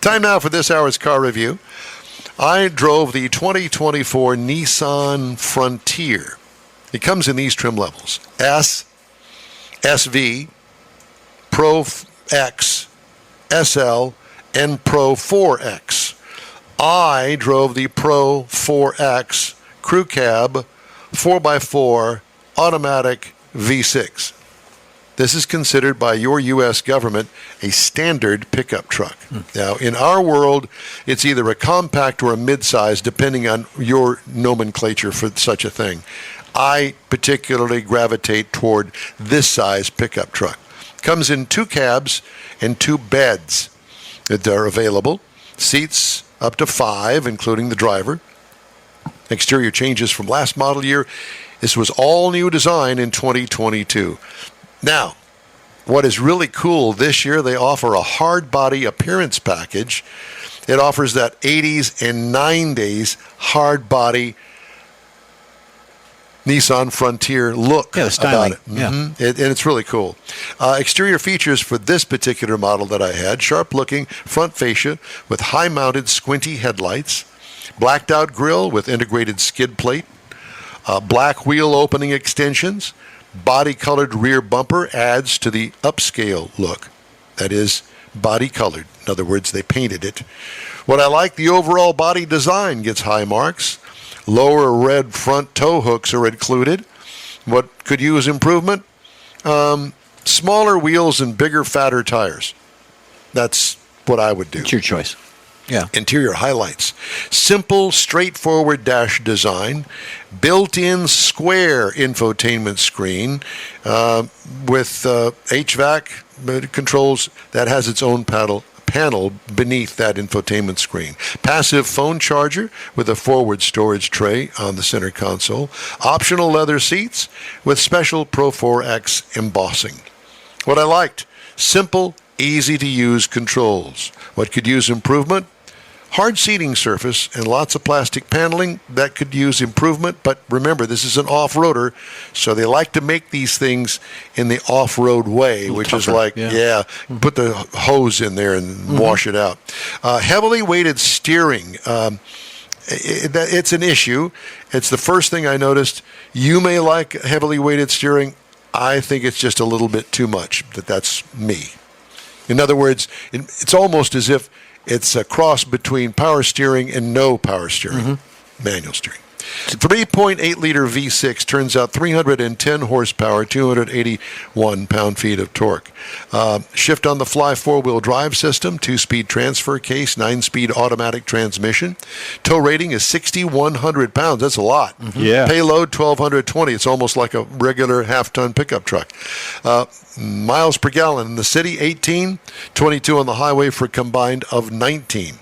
Time now for this hour's car review. I drove the 2024 Nissan Frontier. It comes in these trim levels: S, SV, Pro X, SL, and Pro 4X. I drove the Pro 4X Crew Cab 4x4 automatic V6. This is considered by your U.S. government a standard pickup truck. Now, in our world, it's either a compact or a midsize, depending on your nomenclature for such a thing. I particularly gravitate toward this size pickup truck. Comes in 2 cabs and 2 beds that are available. Seats up to 5, including the driver. Exterior changes from last model year. This was all new design in 2022. Now, what is really cool this year, they offer a hard body appearance package. It offers that 80s and 90s hard body Nissan Frontier look styling. about it. And it's really cool. Exterior features for this particular model that I had: sharp-looking front fascia with high-mounted squinty headlights, blacked-out grille with integrated skid plate, black wheel opening extensions, body-colored rear bumper adds to the upscale look. That is, body-colored. In other words, they painted it. What I like, the overall body design gets high marks. Lower red front tow hooks are included. What could use improvement? Smaller wheels and bigger, fatter tires. That's what I would do. It's your choice. Yeah. Interior highlights: simple, straightforward dash design, built-in square infotainment screen with HVAC controls that has its own panel beneath that infotainment screen. Passive phone charger with a forward storage tray on the center console. Optional leather seats with special Pro 4X embossing. What I liked: simple, easy-to-use controls. What could use improvement? Hard seating surface and lots of plastic paneling. That could use improvement, but remember, this is an off-roader, so they like to make these things in the off-road way, which tougher, is like, put the hose in there and wash it out. Heavily weighted steering. It's an issue. It's the first thing I noticed. You may like heavily weighted steering. I think it's just a little bit too much. That's me. In other words, it's almost as if it's a cross between power steering and no power steering, manual steering. 3.8-liter V6 turns out 310 horsepower, 281 pound-feet of torque. Shift-on-the-fly four-wheel drive system, 2-speed transfer case, 9-speed automatic transmission. Tow rating is 6,100 pounds. That's a lot. Yeah. Payload, 1,220. It's almost like a regular half-ton pickup truck. Miles per gallon in the city, 18. 22 on the highway for a combined of 19.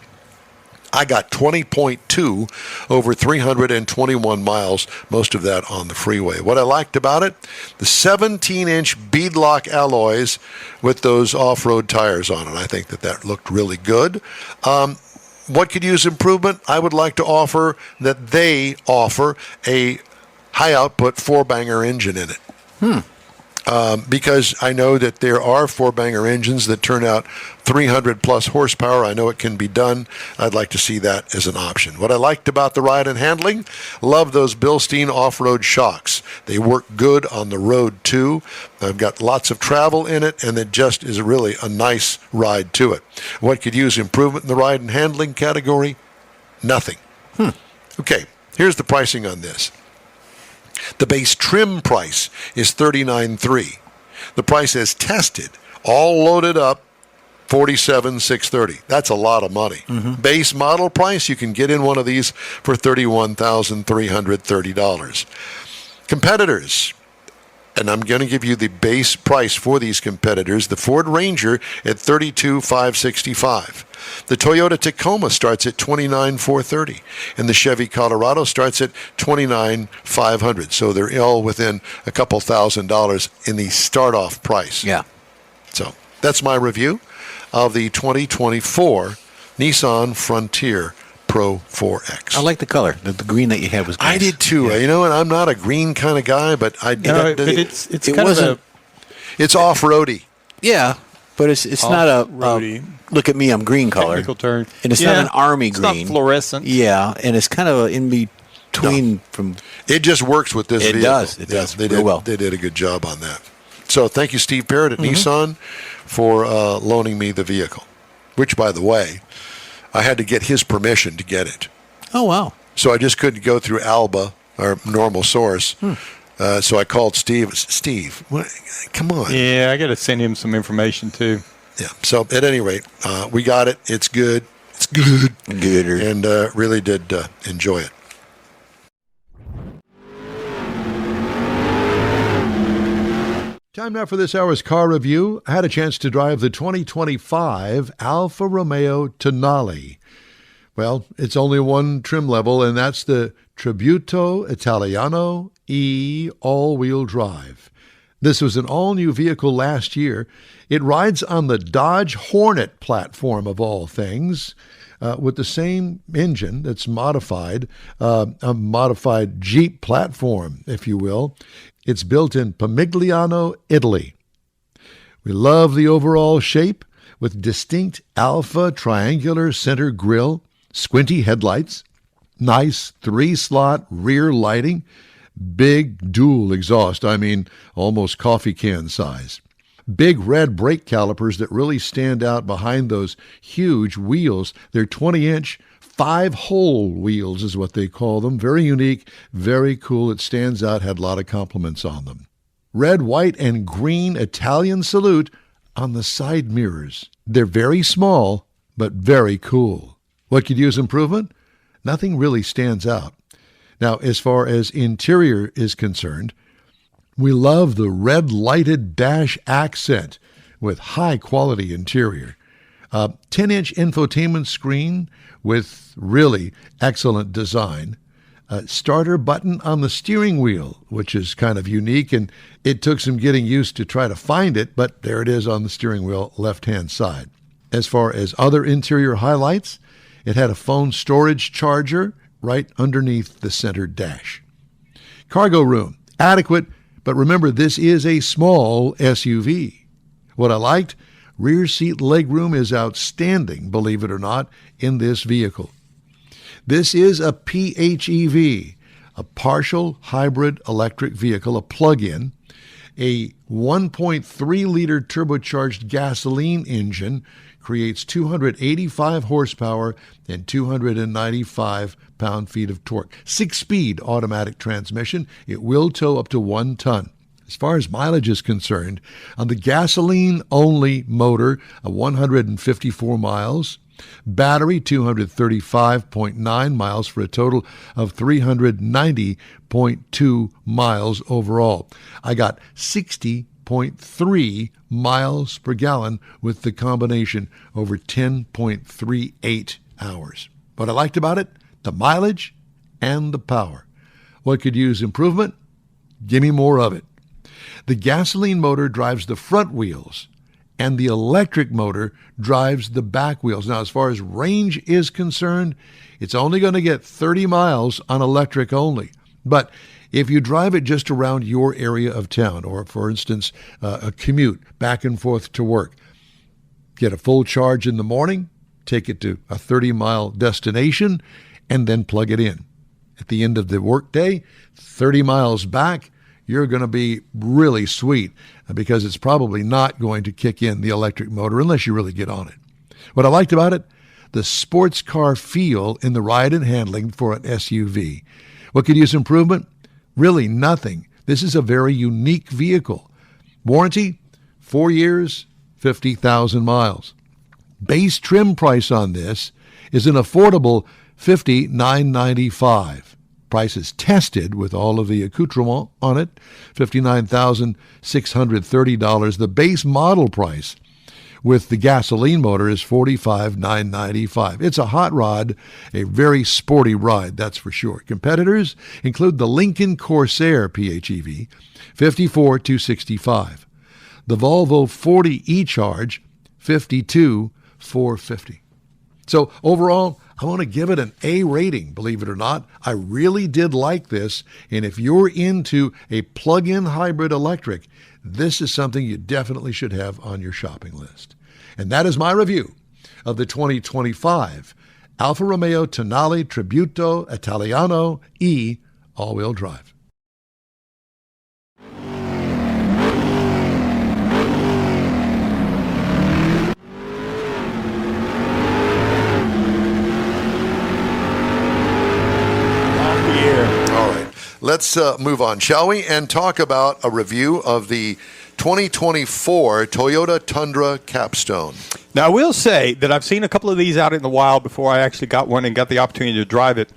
I got 20.2 over 321 miles, most of that on the freeway. What I liked about it, the 17-inch beadlock alloys with those off-road tires on it. I think that looked really good. What could use improvement? I would like to offer that they offer a high-output four-banger engine in it. Because I know that there are four-banger engines that turn out 300-plus horsepower. I know it can be done. I'd like to see that as an option. What I liked about the ride and handling, love those Bilstein off-road shocks. They work good on the road, too. I've got lots of travel in it, and it just is really a nice ride to it. What could use improvement in the ride and handling category? Nothing. Okay, here's the pricing on this. The base trim price is $39,300. The price as tested, all loaded up, $47,630. That's a lot of money. Base model price, you can get in one of these for $31,330. Competitors, and I'm going to give you the base price for these competitors. The Ford Ranger at $32,565. The Toyota Tacoma starts at $29,430, and the Chevy Colorado starts at $29,500. So they're all within a couple $1,000s in the start-off price. Yeah. So that's my review of the 2024 Nissan Frontier Pro 4X. I like the color. The green that you had was nice. I did too. Yeah. You know, and I'm not a green kind of guy, but It's it kind wasn't. of It's off-roady. Yeah. But it's not a Off-roady. look at me, I'm green color. Technical term. And it's not an army it's green. It's not fluorescent. Yeah, and it's kind of in between from. It just works with this vehicle. It does. They real did, well. They did a good job on that. So thank you, Steve Parrott at Nissan, for loaning me the vehicle, which, by the way, I had to get his permission to get it. Oh, wow. So I just couldn't go through Alba, our normal source. So I called Steve. Steve, come on. Yeah, I got to send him some information too. Yeah. So at any rate, we got it. It's good. It's good. Gooder. And really did enjoy it. Time now for this hour's car review. I had a chance to drive the 2025 Alfa Romeo Tonale. Well, it's only one trim level, and that's the Tributo Italiano E all-wheel drive. This was an all-new vehicle last year. It rides on the Dodge Hornet platform, of all things, with the same engine that's modified, a modified Jeep platform, if you will. It's built in Pomigliano, Italy. We love the overall shape with distinct Alfa triangular center grille, squinty headlights, nice 3-slot rear lighting, big dual exhaust, almost coffee can size. Big red brake calipers that really stand out behind those huge wheels. They're 20-inch, 5-hole wheels is what they call them. Very unique, very cool. It stands out, had a lot of compliments on them. Red, white, and green Italian salute on the side mirrors. They're very small, but very cool. What could use improvement? Nothing really stands out. Now, as far as interior is concerned, we love the red lighted dash accent with high-quality interior. 10-inch infotainment screen with really excellent design. Starter button on the steering wheel, which is kind of unique, and it took some getting used to try to find it, but there it is on the steering wheel, left-hand side. As far as other interior highlights, it had a phone storage charger right underneath the center dash. Cargo room, adequate, but remember, this is a small SUV. What I liked, rear seat legroom is outstanding, believe it or not, in this vehicle. This is a PHEV, a partial hybrid electric vehicle, a plug-in, a 1.3-liter turbocharged gasoline engine creates 285 horsepower and 295 pound-feet of torque. 6-speed automatic transmission. It will tow up to 1 ton. As far as mileage is concerned, on the gasoline-only motor, 154 miles. Battery, 235.9 miles for a total of 390.2 miles overall. I got 60.3 miles per gallon with the combination over 10.38 hours. What I liked about it, the mileage and the power. What could use improvement? Give me more of it. The gasoline motor drives the front wheels, and the electric motor drives the back wheels. Now, as far as range is concerned, it's only going to get 30 miles on electric only. But if you drive it just around your area of town, or, for instance, a commute back and forth to work, get a full charge in the morning, take it to a 30-mile destination, and then plug it in. At the end of the workday, 30 miles back, you're going to be really sweet because it's probably not going to kick in the electric motor unless you really get on it. What I liked about it, the sports car feel in the ride and handling for an SUV. What could use improvement? Really nothing. This is a very unique vehicle. Warranty, 4 years, 50,000 miles. Base trim price on this is an affordable $59,995. Price is tested with all of the accoutrement on it, $59,630. The base model price with the gasoline motor is $45,995. It's a hot rod, a very sporty ride, that's for sure. Competitors include the Lincoln Corsair PHEV, $54,265. The Volvo 40 E-Charge, $52,450. So overall, I want to give it an A rating, believe it or not. I really did like this, and if you're into a plug-in hybrid electric, this is something you definitely should have on your shopping list. And that is my review of the 2025 Alfa Romeo Tonale Tributo Italiano E all-wheel drive. All right, let's move on, shall we? And talk about a review of the 2024 Toyota Tundra Capstone. Now, I will say that I've seen a couple of these out in the wild before I actually got one and got the opportunity to drive it.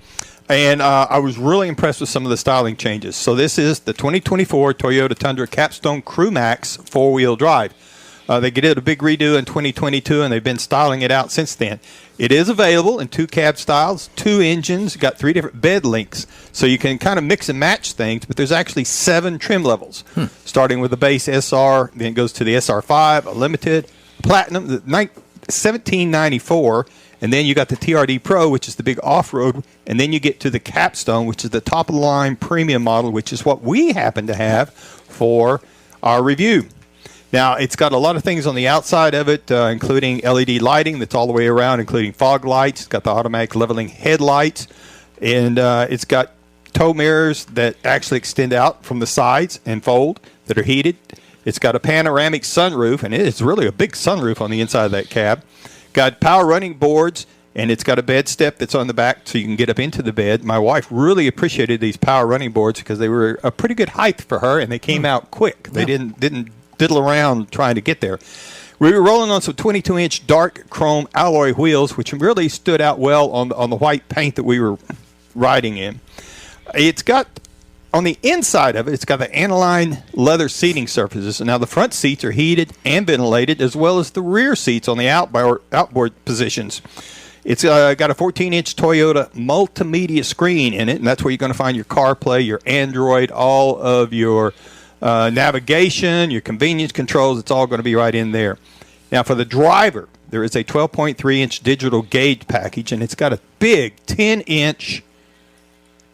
And I was really impressed with some of the styling changes. So this is the 2024 Toyota Tundra Capstone Crew Max four-wheel drive. They did a big redo in 2022, and they've been styling it out since then. It is available in two cab styles, two engines, got three different bed lengths. So you can kind of mix and match things, but there's actually 7 trim levels, starting with the base SR, then it goes to the SR5, a limited, platinum, the 1794, and then you got the TRD Pro, which is the big off-road, and then you get to the Capstone, which is the top-of-the-line premium model, which is what we happen to have for our review. Now, it's got a lot of things on the outside of it, including LED lighting that's all the way around, including fog lights. It's got the automatic leveling headlights, and it's got tow mirrors that actually extend out from the sides and fold that are heated. It's got a panoramic sunroof, and it's really a big sunroof on the inside of that cab. Got power running boards, and it's got a bed step that's on the back so you can get up into the bed. My wife really appreciated these power running boards because they were a pretty good height for her, and they came out quick. They didn't diddle around trying to get there. We were rolling on some 22-inch dark chrome alloy wheels, which really stood out well on the white paint that we were riding in. It's got, on the inside of it, it's got the aniline leather seating surfaces. Now, the front seats are heated and ventilated, as well as the rear seats on the outboard positions. It's got a 14-inch Toyota multimedia screen in it, and that's where you're going to find your CarPlay, your Android, all of your navigation, your convenience controls. It's all going to be right in there. Now, for the driver, there is a 12.3-inch digital gauge package, and it's got a big 10-inch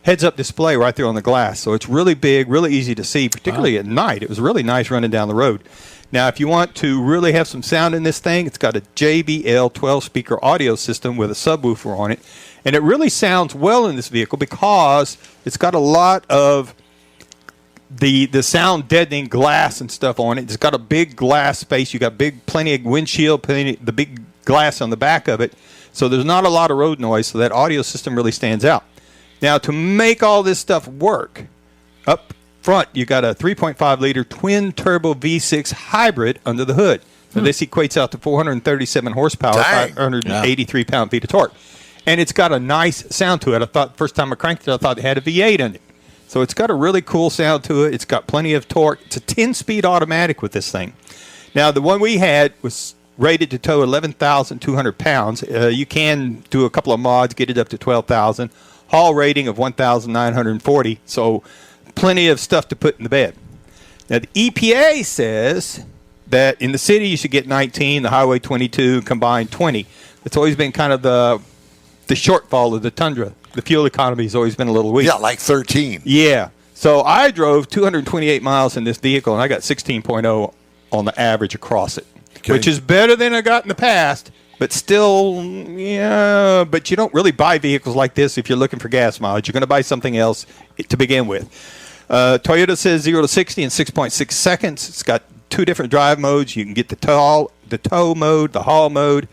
heads-up display right there on the glass. So it's really big, really easy to see, particularly at night. It was really nice running down the road. Now, if you want to really have some sound in this thing, it's got a JBL 12-speaker audio system with a subwoofer on it. And it really sounds well in this vehicle because it's got a lot of the sound deadening glass and stuff on it. It's got a big glass space. You got plenty of windshield, the big glass on the back of it. So there's not a lot of road noise, so that audio system really stands out. Now, to make all this stuff work, up front, you got a 3.5-liter twin-turbo V6 hybrid under the hood. So this equates out to 437 horsepower, 583 pound-feet of torque. And it's got a nice sound to it. I thought, first time I cranked it, I thought it had a V8 in it. So it's got a really cool sound to it. It's got plenty of torque. It's a 10-speed automatic with this thing. Now, the one we had was rated to tow 11,200 pounds. You can do a couple of mods, get it up to 12,000. Haul rating of 1,940, so plenty of stuff to put in the bed. Now, the EPA says that in the city you should get 19, the highway 22, combined 20. It's always been kind of the shortfall of the Tundra. The fuel economy has always been a little weak. Yeah, like 13. Yeah. So I drove 228 miles in this vehicle, and I got 16.0 on the average across it, which is better than I got in the past. But still, yeah, but you don't really buy vehicles like this if you're looking for gas mileage. You're going to buy something else to begin with. Toyota says 0 to 60 in 6.6 seconds. It's got 2 different drive modes. You can get the tow mode, the haul mode.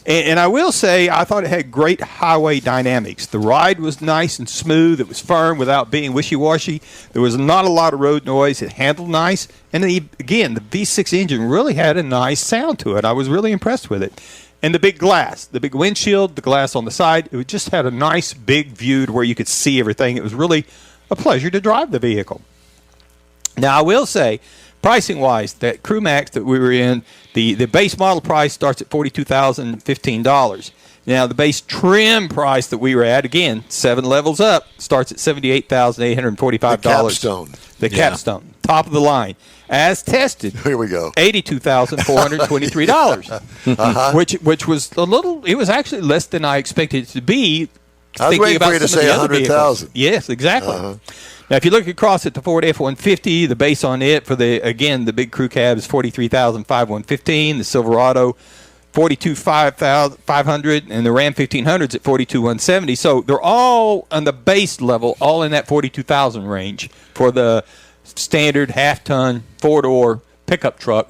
And I will say, I thought it had great highway dynamics. The ride was nice and smooth. It was firm without being wishy-washy. There was not a lot of road noise. It handled nice. And again, the V6 engine really had a nice sound to it. I was really impressed with it. And the big glass, the big windshield, the glass on the side, it just had a nice big view to where you could see everything. It was really a pleasure to drive the vehicle. Now, I will say, pricing-wise, that Crew Max that we were in, the base model price starts at $42,015. Now, the base trim price that we were at, again, 7 levels up, starts at $78,845. The Capstone. The Capstone, top of the line. As tested, here we go. $82,423, which was a little. It was actually less than I expected it to be, I was thinking waiting about for you to some of say the other vehicles. 100,000. Yes, exactly. Now, if you look across at the Ford F-150, the base on it for the big crew cab is $43,515. The Silverado, $42,500, and the Ram 1500's at $42,170. So they're all on the base level, all in that $42,000 range for the standard half-ton four-door pickup truck,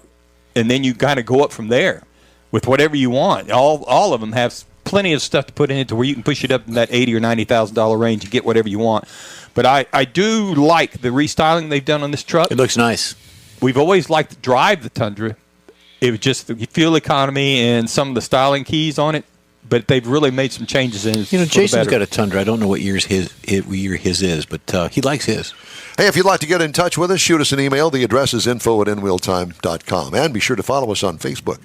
and then you kind of go up from there with whatever you want. All of them have plenty of stuff to put in it to where you can push it up in that $80,000 or $90,000 range and get whatever you want. But I do like the restyling they've done on this truck. It looks nice. We've always liked to drive the Tundra. It was just the fuel economy and some of the styling keys on it, but they've really made some changes in it. Jason's got a Tundra. I don't know what year his is, but he likes his. Hey, if you'd like to get in touch with us, shoot us an email. The address is info@inwheeltime.com. And be sure to follow us on Facebook.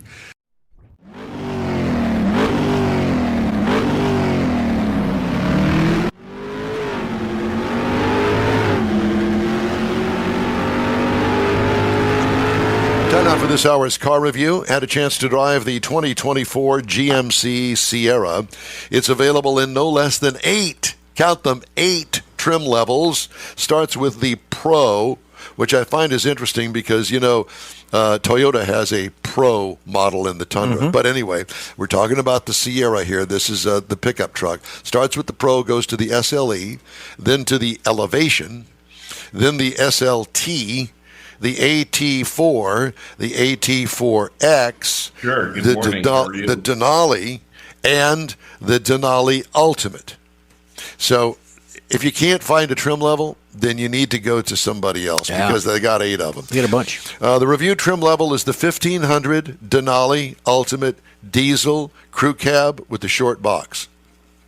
Time now for this hour's car review. Had a chance to drive the 2024 GMC Sierra. It's available in no less than 8, count them, 8 trim levels. Starts with the Pro, which I find is interesting because, Toyota has a Pro model in the Tundra. But anyway, we're talking about the Sierra here. This is the pickup truck. Starts with the Pro, goes to the SLE, then to the Elevation, then the SLT, the AT4, the AT4X, Sure. Good morning. How are you? the Denali, and the Denali Ultimate. So if you can't find a trim level, then you need to go to somebody else because they got 8 of them. You get a bunch. The review trim level is the 1500 Denali Ultimate Diesel Crew Cab with the short box.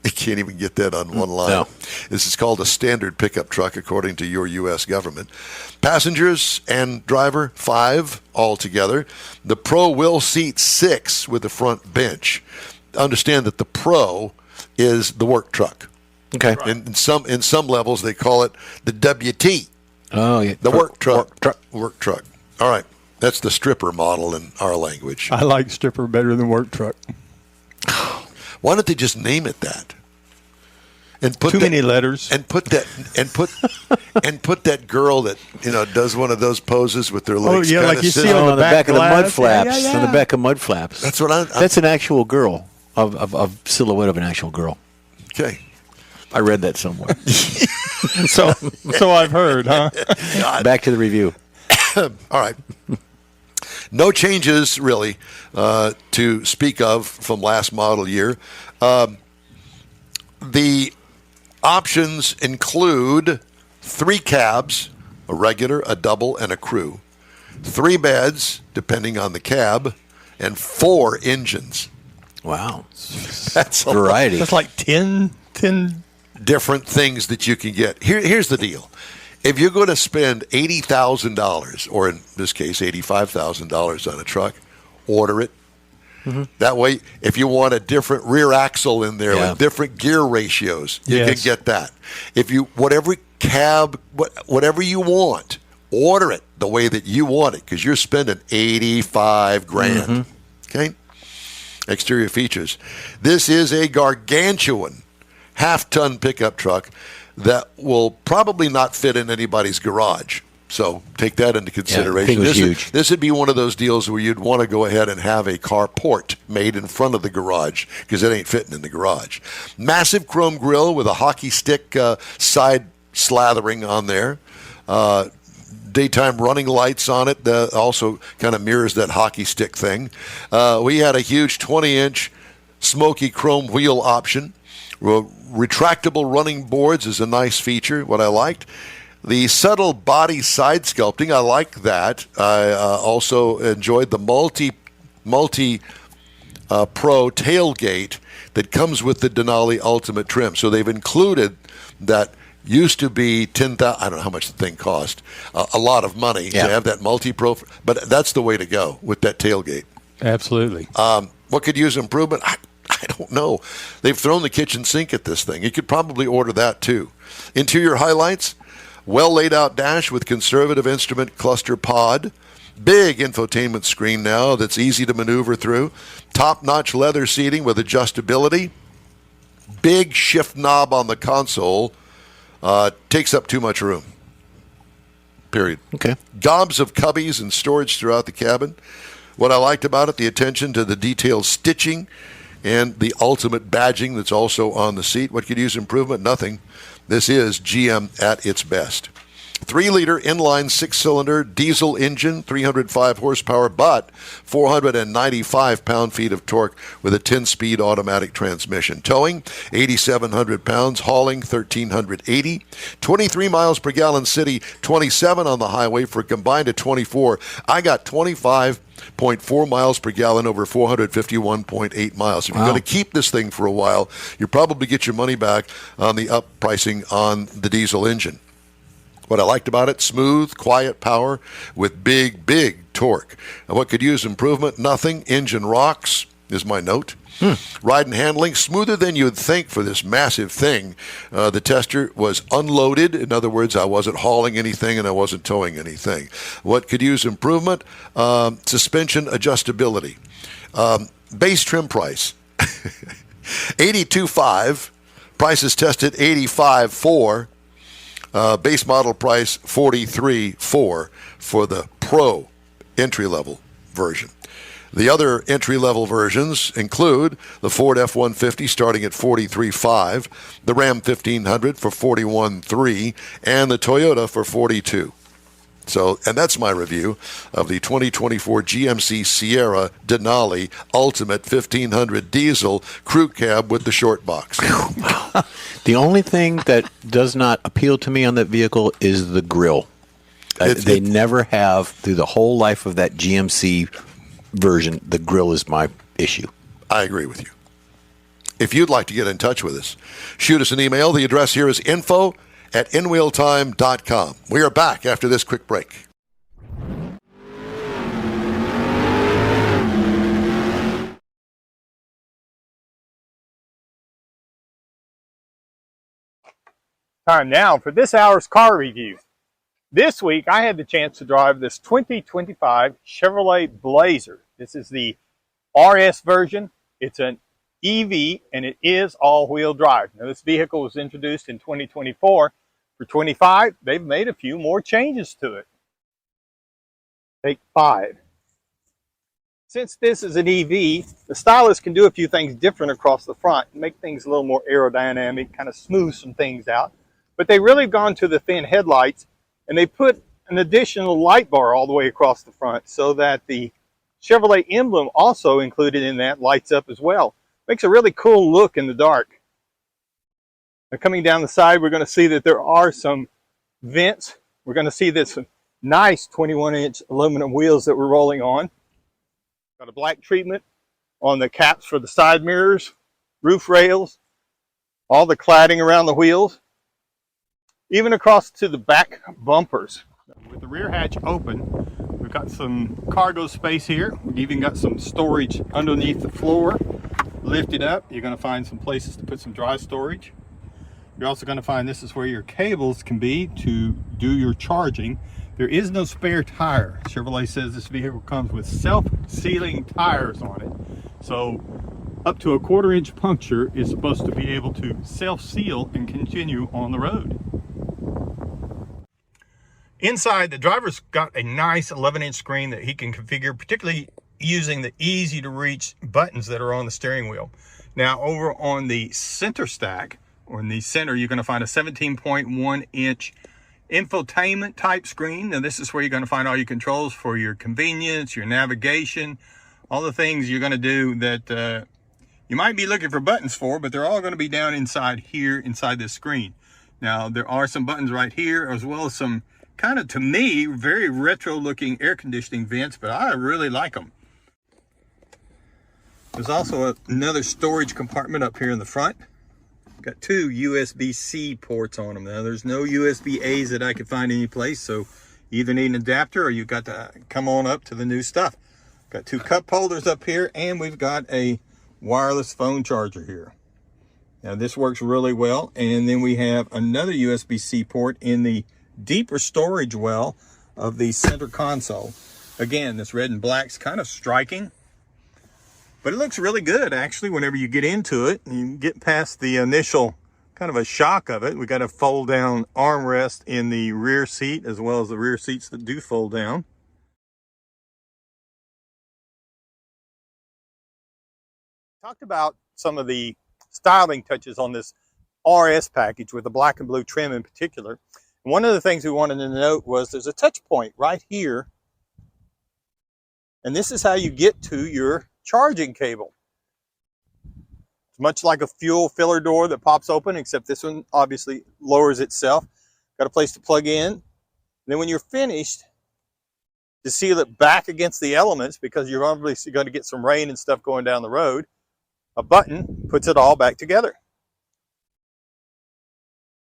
You can't even get that on one line. No. This is called a standard pickup truck, according to your U.S. government. Passengers and driver, 5 altogether. The Pro will seat 6 with the front bench. Understand that the Pro is the work truck. Okay. In some levels, they call it the WT. Oh, yeah. The work truck. Work truck. All right. That's the stripper model in our language. I like stripper better than work truck. Why don't they just name it that? And put many letters. And put that girl that does one of those poses with their legs. yeah, like you see on the back of the mud glass. flaps. Yeah. On the back of mud flaps. That's what I'm. That's an actual girl of silhouette of an actual girl. Okay. I read that somewhere. So I've heard, huh? Back to the review. All right. No changes, really, to speak of from last model year. The options include 3 cabs, a regular, a double, and a crew, 3 beds, depending on the cab, and 4 engines. Wow. That's a variety. That's like 10 different things that you can get. Here's the deal. If you're going to spend $80,000, or in this case, $85,000 on a truck, order it. That way, if you want a different rear axle in there with different gear ratios, you can get that. If you whatever you want, order it the way that you want it because you're spending $85,000. Okay. Exterior features. This is a gargantuan half-ton pickup truck that will probably not fit in anybody's garage. So take that into consideration. Yeah, huge. This would be one of those deals where you'd want to go ahead and have a carport made in front of the garage because it ain't fitting in the garage. Massive chrome grille with a hockey stick side slathering on there. Daytime running lights on it. Also kind of mirrors that hockey stick thing. We had a huge 20-inch smoky chrome wheel option. Retractable running boards is a nice feature, what I liked. The subtle body side sculpting, I like that. I also enjoyed the multi Pro tailgate that comes with the Denali Ultimate trim. So they've included that. Used to be $10,000. I don't know how much the thing cost. A lot of money to have that multi-pro, but that's the way to go with that tailgate. Absolutely. What could use improvement? I don't know. They've thrown the kitchen sink at this thing. You could probably order that too. Interior highlights: well laid out dash with conservative instrument cluster pod. Big infotainment screen now that's easy to maneuver through. Top-notch leather seating with adjustability. big shift knob on the console takes up too much room. Period. Okay. Gobs of cubbies and storage throughout the cabin. What I liked about it, the attention to the detailed stitching and the ultimate badging that's also on the seat. What could use improvement? Nothing. This is GM at its best. 3-liter inline 6-cylinder diesel engine, 305 horsepower, but 495 pound-feet of torque with a 10-speed automatic transmission. Towing, 8,700 pounds. Hauling, 1,380. 23 miles per gallon city, 27 on the highway for a combined of 24. I got 25.4 miles per gallon over 451.8 miles. If you're going to keep this thing for a while, you'll probably get your money back on the up pricing on the diesel engine. What I liked about it, smooth, quiet power with big, big torque. And what could use improvement? Nothing. Engine rocks is my note. Ride and handling, smoother than you would think for this massive thing. The tester was unloaded. In other words, I wasn't hauling anything and I wasn't towing anything. What could use improvement? Suspension adjustability. Base trim price, $82,500. Prices tested $85,400. Base model price $43,400 for the Pro entry-level version. The other entry-level versions include the Ford F-150 starting at $43,500, the Ram 1500 for $41,300, and the Toyota for $42,000. So, and that's my review of the 2024 GMC Sierra Denali Ultimate 1500 Diesel Crew Cab with the short box. The only thing that does not appeal to me on that vehicle is the grille. They never have, through the whole life of that GMC version, the grille is my issue. I agree with you. If you'd like to get in touch with us, shoot us an email. The address here is info@inwheeltime.com. We are back after this quick break. Time now for this hour's car review. This week, I had the chance to drive this 2025 Chevrolet Blazer. This is the RS version. It's an EV, and it is all-wheel drive. Now, this vehicle was introduced in 2024. For 25, they've made a few more changes to it. Take 5. Since this is an EV, the stylist can do a few things different across the front and make things a little more aerodynamic, kind of smooth some things out. But they really have gone to the thin headlights, and they put an additional light bar all the way across the front so that the Chevrolet emblem also included in that lights up as well. Makes a really cool look in the dark. Now, coming down the side, we're going to see that there are some vents. We're going to see this nice 21-inch aluminum wheels that we're rolling on. Got a black treatment on the caps for the side mirrors, roof rails, all the cladding around the wheels, even across to the back bumpers. With the rear hatch open, we've got some cargo space here. We've even got some storage underneath the floor. Lift it up, you're going to find some places to put some dry storage. You're also going to find this is where your cables can be to do your charging. There is no spare tire. Chevrolet says this vehicle comes with self-sealing tires on it. So up to a 1/4-inch puncture is supposed to be able to self-seal and continue on the road. Inside, the driver's got a nice 11-inch screen that he can configure, particularly using the easy-to-reach buttons that are on the steering wheel. Now, over on the center stack, or in the center, you're going to find a 17.1-inch infotainment type screen. Now, this is where you're going to find all your controls for your convenience, your navigation, all the things you're going to do that you might be looking for buttons for, but they're all going to be down inside here, inside this screen. Now, there are some buttons right here, as well as some kind of, to me, very retro looking air conditioning vents, but I really like them. There's also another storage compartment up here in the front. Got 2 USB-C ports on them. Now, there's no USB-A's that I could find any place, so you either need an adapter or you've got to come on up to the new stuff. Got 2 cup holders up here, and we've got a wireless phone charger here. Now, this works really well. And then we have another USB-C port in the deeper storage well of the center console. Again, this red and black's kind of striking. But it looks really good, actually, whenever you get into it. You get past the initial kind of a shock of it. We got a fold-down armrest in the rear seat, as well as the rear seats that do fold down. Talked about some of the styling touches on this RS package with the black and blue trim in particular. One of the things we wanted to note was there's a touch point right here, and this is how you get to your charging cable. It's much like a fuel filler door that pops open, except this one obviously lowers itself. Got a place to plug in. And then when you're finished, to seal it back against the elements, because you're obviously going to get some rain and stuff going down the road, a button puts it all back together.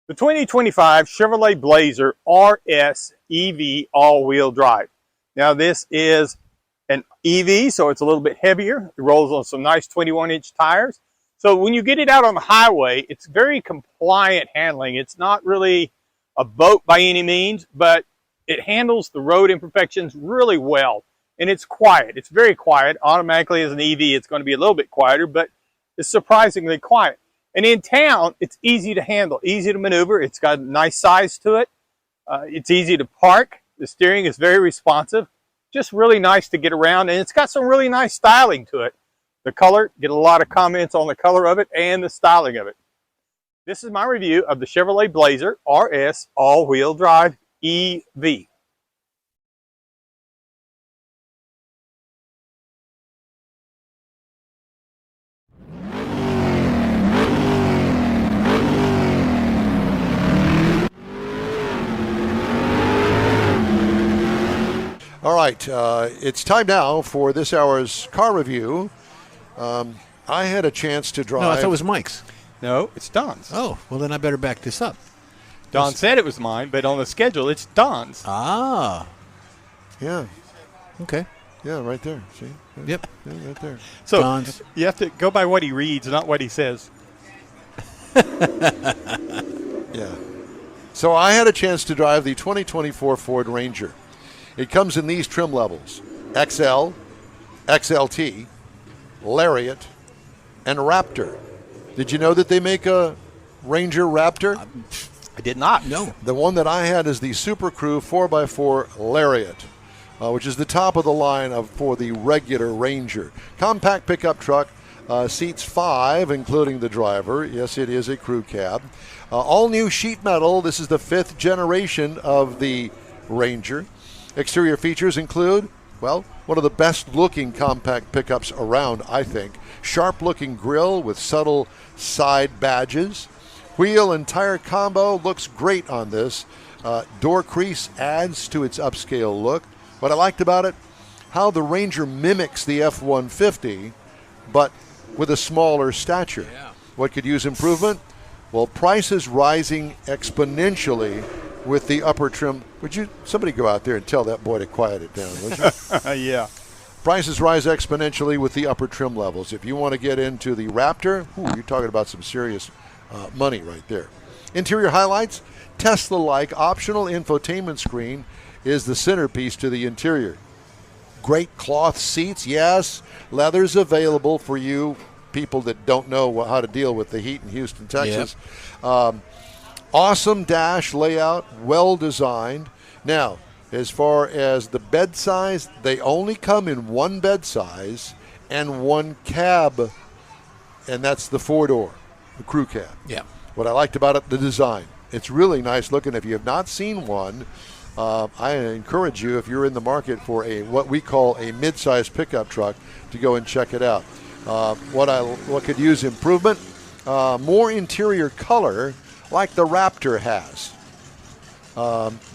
The 2025 Chevrolet Blazer RS EV all-wheel drive. Now this is an EV, so it's a little bit heavier. It rolls on some nice 21-inch tires. So when you get it out on the highway, it's very compliant handling. It's not really a boat by any means, but it handles the road imperfections really well. And it's quiet. It's very quiet. Automatically as an EV, it's going to be a little bit quieter, but it's surprisingly quiet. And in town, it's easy to handle, easy to maneuver. It's got a nice size to it. It's easy to park. The steering is very responsive. Just really nice to get around. And it's got some really nice styling to it. The color, get a lot of comments on the color of it and the styling of it. This is my review of the Chevrolet Blazer RS all-wheel drive EV. All right, it's time now for this hour's car review. I had a chance to drive. No, I thought it was Mike's. No, it's Don's. Oh, well then I better back this up. Don said it was mine, but on the schedule, it's Don's. Ah. Yeah. Okay. Yeah, right there. See? Yep. Yeah, right there. So Don's. you have to go by what he reads, not what he says. Yeah. So I had a chance to drive the 2024 Ford Ranger. It comes in these trim levels: XL, XLT, Lariat, and Raptor. Did you know that they make a Ranger Raptor? I did not. No. The one that I had is the Super Crew 4x4 Lariat, which is the top of the line for the regular Ranger. Compact pickup truck, seats 5, including the driver. Yes, it is a crew cab. All new sheet metal. This is the 5th generation of the Ranger. Exterior features include, well, one of the best-looking compact pickups around, I think. Sharp-looking grille with subtle side badges. Wheel and tire combo looks great on this. Door crease adds to its upscale look. What I liked about it, how the Ranger mimics the F-150, but with a smaller stature. Yeah. What could use improvement? Well, prices rising exponentially with the upper trim. Somebody go out there and tell that boy to quiet it down, would you? Yeah. Prices rise exponentially with the upper trim levels. If you want to get into the Raptor, you're talking about some serious money right there. Interior highlights: Tesla-like optional infotainment screen is the centerpiece to the interior. Great cloth seats, yes. Leather's available for you people that don't know how to deal with the heat in Houston, Texas. Yep. Awesome dash layout, well designed. Now, as far as the bed size, they only come in one bed size and one cab, and that's the 4-door, the crew cab. Yeah. What I liked about it, the design. It's really nice looking. If you have not seen one, I encourage you, if you're in the market for what we call a mid-size pickup truck, to go and check it out. What could use improvement? More interior color, like the Raptor has.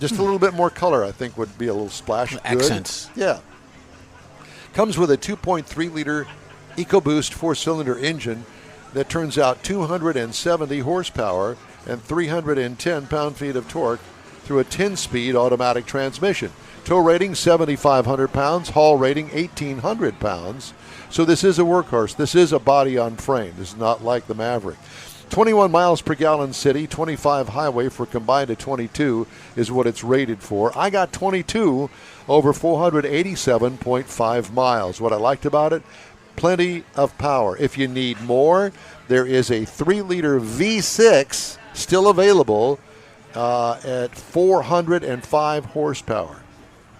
Just a little bit more color, I think, would be a little splash. Accents. Good. Yeah. Comes with a 2.3-liter EcoBoost 4-cylinder engine that turns out 270 horsepower and 310 pound-feet of torque through a 10-speed automatic transmission. Tow rating 7,500 pounds, haul rating 1,800 pounds. So this is a workhorse. This is a body on frame. This is not like the Maverick. 21 miles per gallon city, 25 highway for combined at 22 is what it's rated for. I got 22 over 487.5 miles. What I liked about it, plenty of power. If you need more, there is a 3-liter V6 still available at 405 horsepower.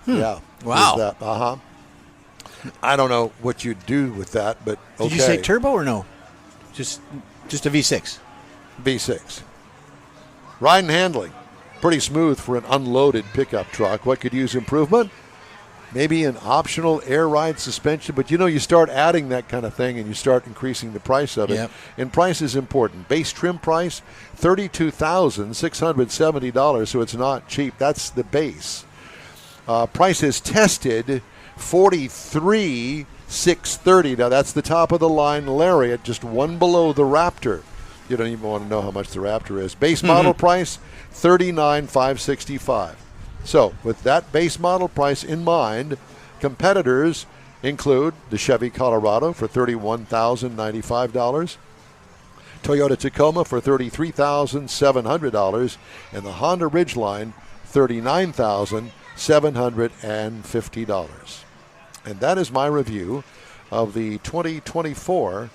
Yeah. Wow. There's that. I don't know what you'd do with that, but okay. Did you say turbo or no? Just a V6. V6. Ride and handling. Pretty smooth for an unloaded pickup truck. What could use improvement? Maybe an optional air ride suspension, but you start adding that kind of thing and you start increasing the price of it. Yep. And price is important. Base trim price, $32,670, so it's not cheap. That's the base. Price is tested, $43,630. Now that's the top of the line Lariat, just one below the Raptor. You don't even want to know how much the Raptor is. Base model price, $39,565. So, with that base model price in mind, competitors include the Chevy Colorado for $31,095, Toyota Tacoma for $33,700, and the Honda Ridgeline, $39,750. And that is my review of the 2024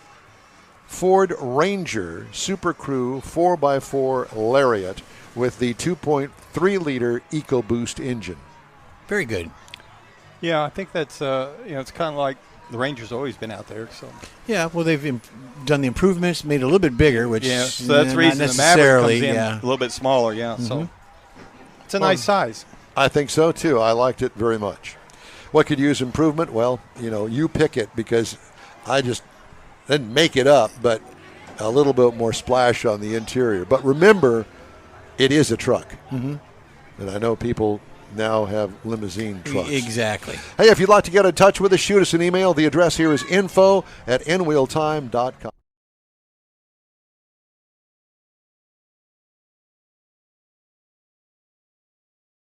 Ford Ranger Super Crew 4x4 Lariat with the 2.3-liter EcoBoost engine. Very good. Yeah, I think that's it's kind of like the Ranger's always been out there. So Yeah, well, they've done the improvements, made it a little bit bigger, which yeah, so that's the not reason the Maverick comes in yeah. a little bit smaller. Yeah, so it's a nice size. I think so, too. I liked it very much. What could use improvement? Well, you pick it, because I just didn't make it up, but a little bit more splash on the interior. But remember, it is a truck. Mm-hmm. And I know people now have limousine trucks. Exactly. Hey, if you'd like to get in touch with us, shoot us an email. The address here is info@nwheeltime.com.